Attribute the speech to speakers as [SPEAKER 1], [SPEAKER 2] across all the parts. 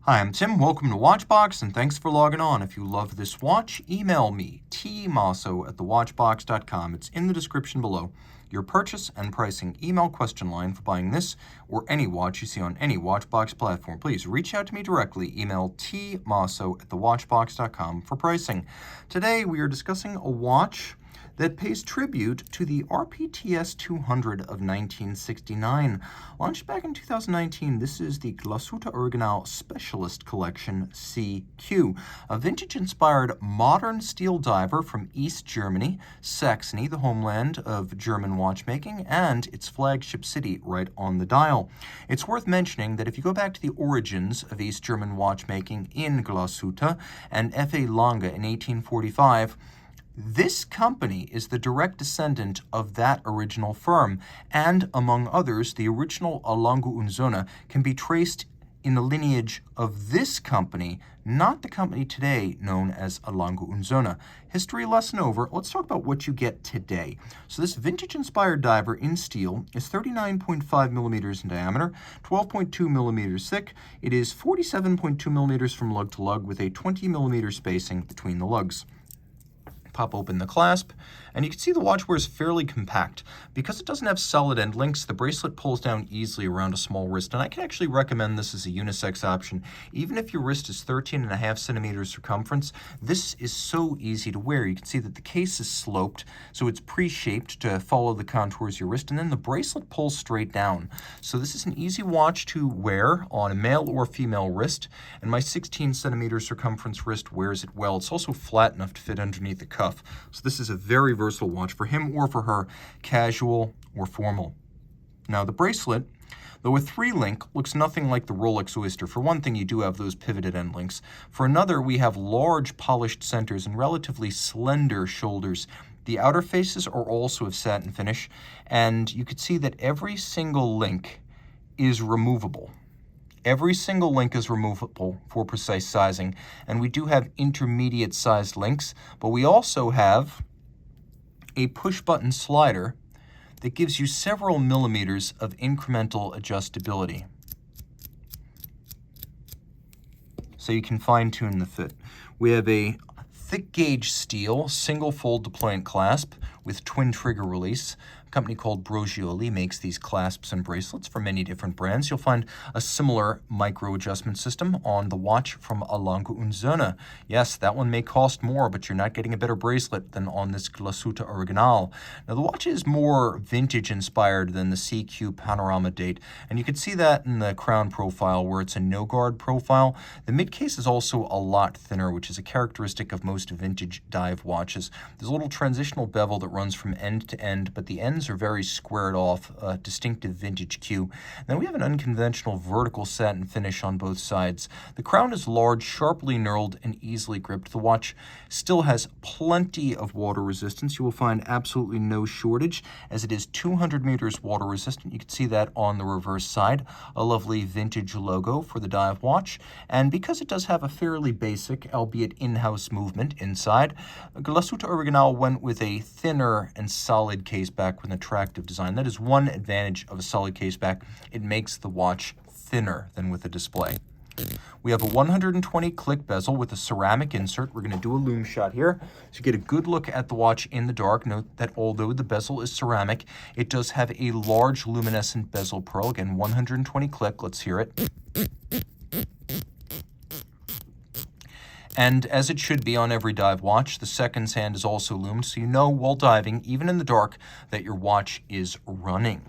[SPEAKER 1] Hi, I'm Tim. Welcome to Watchbox, and thanks for logging on. If you love this watch, email me, tmosso@thewatchbox.com. It's in the description below. Your purchase and pricing email question line for buying this or any watch you see on any Watchbox platform. Please reach out to me directly. Email tmosso@thewatchbox.com for pricing. Today we are discussing a watch that pays tribute to the RPTS 200 of 1969. Launched back in 2019, this is the Glashütte Original Specialist Collection SeaQ, a vintage-inspired modern steel diver from East Germany, Saxony, the homeland of German watchmaking, and its flagship city right on the dial. It's worth mentioning that if you go back to the origins of East German watchmaking in Glashütte and F.A. Lange in 1845, this company is the direct descendant of that original firm, and among others, the original Lange und Söhne can be traced in the lineage of this company, not the company today known as Lange und Söhne. History lesson over. Let's talk about what you get today. So this vintage-inspired diver in steel is 39.5 millimeters in diameter, 12.2 millimeters thick. It is 47.2 millimeters from lug to lug with a 20 millimeter spacing between the lugs. Pop open the clasp, and you can see the watch wears fairly compact. Because it doesn't have solid end links, the bracelet pulls down easily around a small wrist, and I can actually recommend this as a unisex option. Even if your wrist is 13.5 centimeters circumference, this is so easy to wear. You can see that the case is sloped, so it's pre-shaped to follow the contours of your wrist, and then the bracelet pulls straight down. So this is an easy watch to wear on a male or female wrist, and my 16 centimeter circumference wrist wears it well. It's also flat enough to fit underneath the cuff. So this is a very versatile watch for him or for her, casual or formal. Now the bracelet, though a 3-link, looks nothing like the Rolex Oyster. For one thing, you do have those pivoted end links. For another, we have large polished centers and relatively slender shoulders. The outer faces are also of satin finish, and you can see that every single link is removable. Every single link is removable for precise sizing, and we do have intermediate sized links, but we also have a push button slider that gives you several millimeters of incremental adjustability. So you can fine tune the fit. We have a thick gauge steel single fold deployant clasp with twin trigger release. A company called Brogioli makes these clasps and bracelets for many different brands. You'll find a similar micro adjustment system on the watch from Lange und Söhne. Yes, that one may cost more, but you're not getting a better bracelet than on this Glashütte Original. Now the watch is more vintage inspired than the SeaQ panorama date, and you can see that in the crown profile where it's a no guard profile. The mid case is also a lot thinner, which is a characteristic of most vintage dive watches. There's a little transitional bevel that runs from end to end, but the ends are very squared off, a distinctive vintage Q. Then we have an unconventional vertical satin finish on both sides. The crown is large, sharply knurled, and easily gripped. The watch still has plenty of water resistance. You will find absolutely no shortage, as it is 200 meters water resistant. You can see that on the reverse side, a lovely vintage logo for the dive watch. And because it does have a fairly basic, albeit in-house movement inside, Glashütte Original went with a thinner and solid case back with an attractive design. That is one advantage of a solid case back. It makes the watch thinner than with a display. We have a 120 click bezel with a ceramic insert. We're going to do a loom shot here to get a good look at the watch in the dark. Note that although the bezel is ceramic, it does have a large luminescent bezel pearl. Again, 120 click. Let's hear it. And as it should be on every dive watch, the seconds hand is also loomed, so you know while diving, even in the dark, that your watch is running.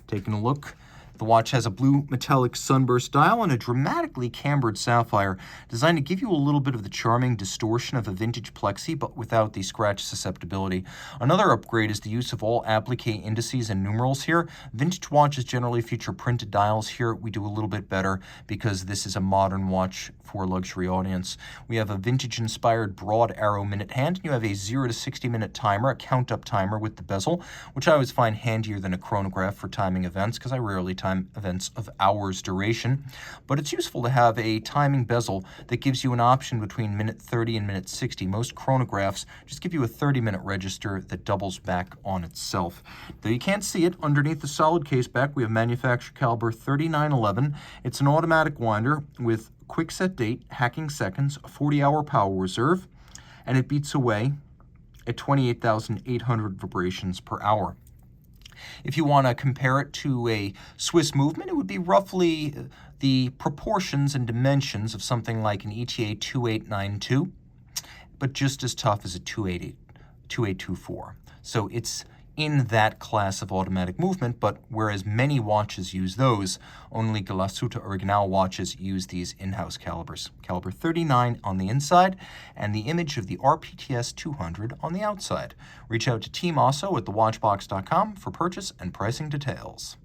[SPEAKER 1] Taking a look, the watch has a blue metallic sunburst dial and a dramatically cambered sapphire designed to give you a little bit of the charming distortion of a vintage plexi, but without the scratch susceptibility. Another upgrade is the use of all applique indices and numerals here. Vintage watches generally feature printed dials. Here we do a little bit better because this is a modern watch for a luxury audience. We have a vintage-inspired broad arrow minute hand. You have a 0 to 60-minute timer, a count-up timer with the bezel, which I always find handier than a chronograph for timing events because I rarely time events of hours duration. But it's useful to have a timing bezel that gives you an option between minute 30 and minute 60. Most chronographs just give you a 30-minute register that doubles back on itself. Though you can't see it, underneath the solid case back, we have manufacturer caliber 3911. It's an automatic winder with quick set date, hacking seconds, 40-hour power reserve, and it beats away at 28,800 vibrations per hour. If you want to compare it to a Swiss movement, it would be roughly the proportions and dimensions of something like an ETA 2892, but just as tough as a 2824. So it's in that class of automatic movement, but whereas many watches use those, only Glashütte Original watches use these in-house calibers. Caliber 39 on the inside, and the image of the RPTS 200 on the outside. Reach out to Team Mosso at thewatchbox.com for purchase and pricing details.